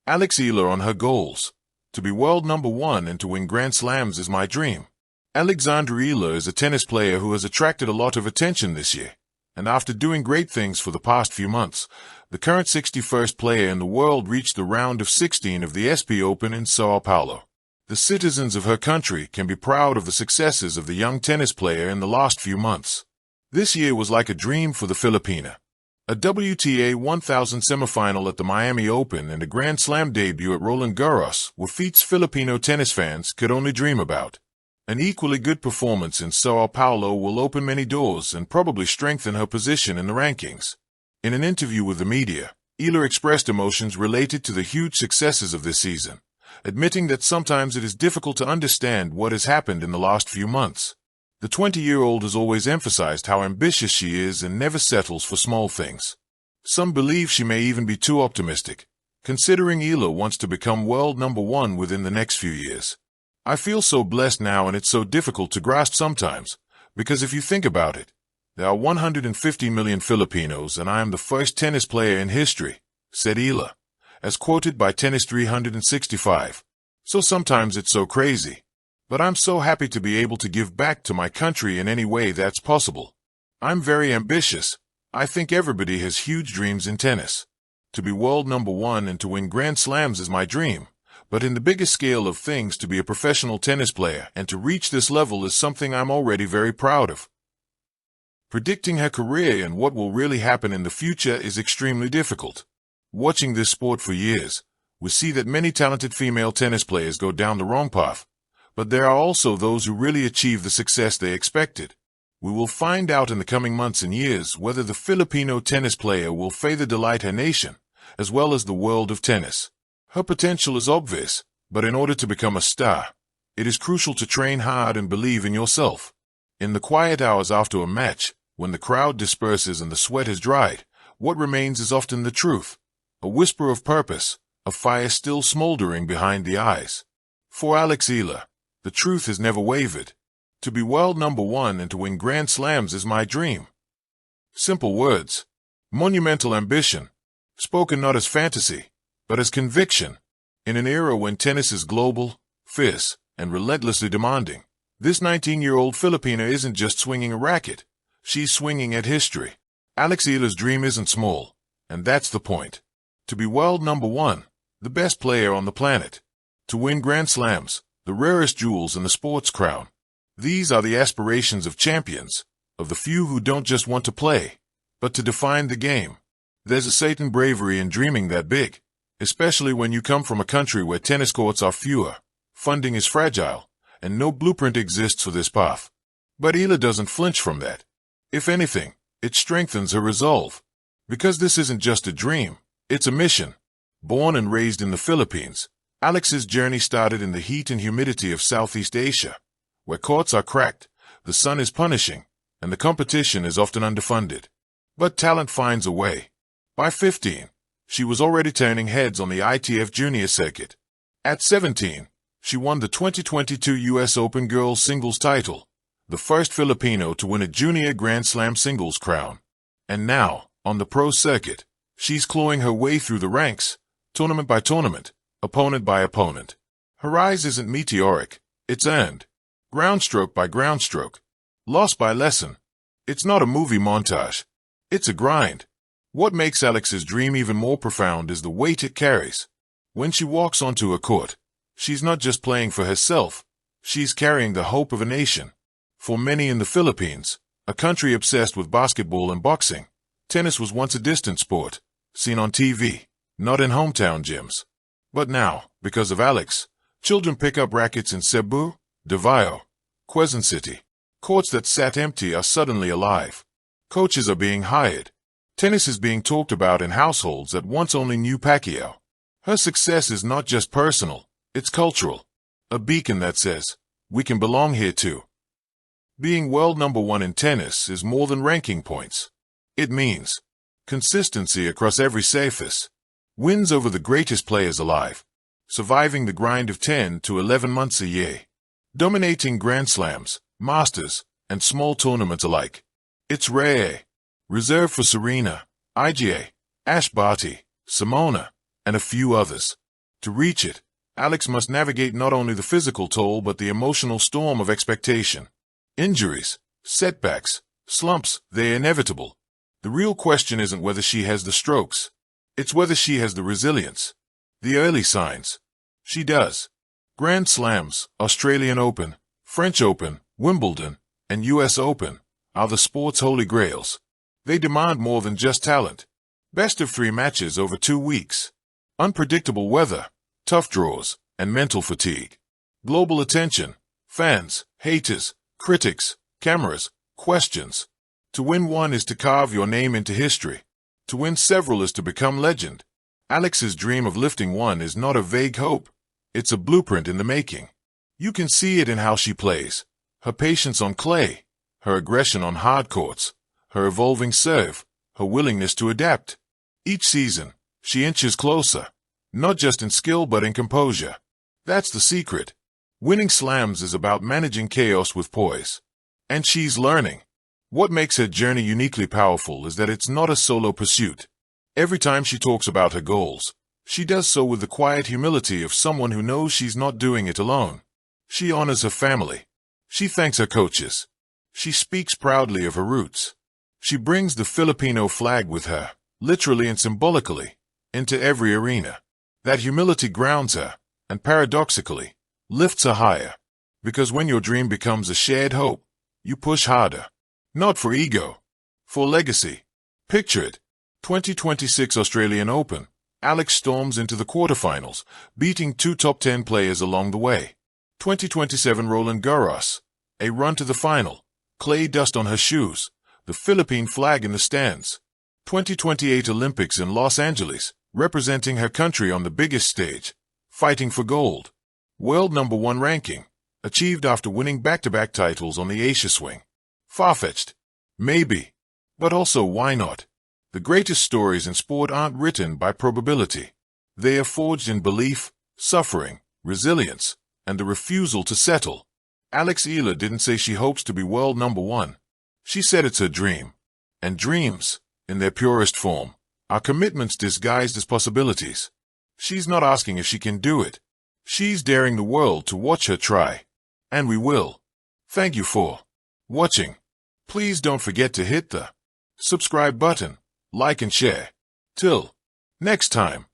Alex Eala on her goals. To be world number one and to win Grand Slams is my dream. Alexandra Eala is a tennis player who has attracted a lot of attention this year. And after doing great things for the past few months, the current 61st player in the world reached the round of 16 of the SP Open in Sao Paulo. The citizens of her country can be proud of the successes of the young tennis player in the last few months. This year was like a dream for the Filipina. A WTA 1000 semifinal at the Miami Open and a Grand Slam debut at Roland Garros were feats Filipino tennis fans could only dream about. An equally good performance in Sao Paulo will open many doors and probably strengthen her position in the rankings. In an interview with the media, Eala expressed emotions related to the huge successes of this season, admitting that sometimes it is difficult to understand what has happened in the last few months. The 20-year-old has always emphasized how ambitious she is and never settles for small things. Some believe she may even be too optimistic, considering Eala wants to become world number one within the next few years. I feel so blessed now, and it's so difficult to grasp sometimes, because if you think about it, there are 150 million Filipinos and I am the first tennis player in history, said Eala, as quoted by Tennis 365. So sometimes it's so crazy. But I'm so happy to be able to give back to my country in any way that's possible. I'm very ambitious. I think everybody has huge dreams in tennis. To be world number one and to win Grand Slams is my dream. But in the biggest scale of things, to be a professional tennis player and to reach this level is something I'm already very proud of. Predicting her career and what will really happen in the future is extremely difficult. Watching this sport for years, we see that many talented female tennis players go down the wrong path. But there are also those who really achieve the success they expected. We will find out in the coming months and years whether the Filipino tennis player will further delight her nation, as well as the world of tennis. Her potential is obvious, but in order to become a star, it is crucial to train hard and believe in yourself. In the quiet hours after a match, when the crowd disperses and the sweat has dried, what remains is often the truth, a whisper of purpose, a fire still smoldering behind the eyes. For Alex Eala, the truth has never wavered. To be world number one and to win Grand Slams is my dream. Simple words. Monumental ambition. Spoken not as fantasy, but as conviction. In an era when tennis is global, fierce, and relentlessly demanding, this 19-year-old Filipina isn't just swinging a racket. She's swinging at history. Alex Eala's dream isn't small, and that's the point. To be world number one, the best player on the planet. To win Grand Slams, the rarest jewels in the sports crown. These are the aspirations of champions, of the few who don't just want to play, but to define the game. There's a certain bravery in dreaming that big, especially when you come from a country where tennis courts are fewer, funding is fragile, and no blueprint exists for this path. But Eala doesn't flinch from that. If anything, it strengthens her resolve. Because this isn't just a dream, it's a mission. Born and raised in the Philippines, Alex's journey started in the heat and humidity of Southeast Asia, where courts are cracked, the sun is punishing, and the competition is often underfunded. But talent finds a way. By 15, she was already turning heads on the ITF junior circuit. At 17, she won the 2022 U.S. Open girls singles title, the first Filipino to win a junior Grand Slam singles crown. And now, on the pro circuit, she's clawing her way through the ranks, tournament by tournament, opponent by opponent. Her rise isn't meteoric, it's earned. Groundstroke by groundstroke. Loss by lesson. It's not a movie montage. It's a grind. What makes Alex's dream even more profound is the weight it carries. When she walks onto a court, she's not just playing for herself, she's carrying the hope of a nation. For many in the Philippines, a country obsessed with basketball and boxing, tennis was once a distant sport, seen on TV, not in hometown gyms. But now, because of Alex, children pick up rackets in Cebu, Davao, Quezon City. Courts that sat empty are suddenly alive. Coaches are being hired. Tennis is being talked about in households that once only knew Pacquiao. Her success is not just personal, it's cultural. A beacon that says, we can belong here too. Being world number one in tennis is more than ranking points. It means consistency across every surface, wins over the greatest players alive, surviving the grind of 10 to 11 months a year, dominating Grand Slams, Masters, and small tournaments alike. It's rare. Reserved for Serena, IGA, Ash Barty, Simona, and a few others. To reach it, Alex must navigate not only the physical toll but the emotional storm of expectation. Injuries, setbacks, slumps, they're inevitable. The real question isn't whether she has the strokes. It's whether she has the resilience. The early signs. She does. Grand Slams, Australian Open, French Open, Wimbledon, and US Open are the sport's holy grails. They demand more than just talent. Best of 3 matches over 2 weeks. Unpredictable weather, tough draws, and mental fatigue. Global attention, fans, haters, critics, cameras, questions. To win one is to carve your name into history. To win several is to become legend. Alex's dream of lifting one is not a vague hope. It's a blueprint in the making. You can see it in how she plays. Her patience on clay, her aggression on hard courts, her evolving serve, her willingness to adapt. Each season, she inches closer, not just in skill but in composure. That's the secret. Winning slams is about managing chaos with poise. And she's learning. What makes her journey uniquely powerful is that it's not a solo pursuit. Every time she talks about her goals, she does so with the quiet humility of someone who knows she's not doing it alone. She honors her family. She thanks her coaches. She speaks proudly of her roots. She brings the Filipino flag with her, literally and symbolically, into every arena. That humility grounds her, and paradoxically, lifts her higher. Because when your dream becomes a shared hope, you push harder. Not for ego, for legacy. Picture it. 2026 Australian Open. Alex storms into the quarterfinals, beating 2 top 10 players along the way. 2027 Roland Garros. A run to the final. Clay dust on her shoes. The Philippine flag in the stands. 2028 Olympics in Los Angeles, representing her country on the biggest stage. Fighting for gold. World #1 ranking. Achieved after winning back-to-back titles on the Asia swing. Far-fetched. Maybe. But also why not? The greatest stories in sport aren't written by probability. They are forged in belief, suffering, resilience, and the refusal to settle. Alex Eala didn't say she hopes to be world #1. She said it's her dream. And dreams, in their purest form, are commitments disguised as possibilities. She's not asking if she can do it. She's daring the world to watch her try. And we will. Thank you for watching. Please don't forget to hit the subscribe button, like and share. Till next time.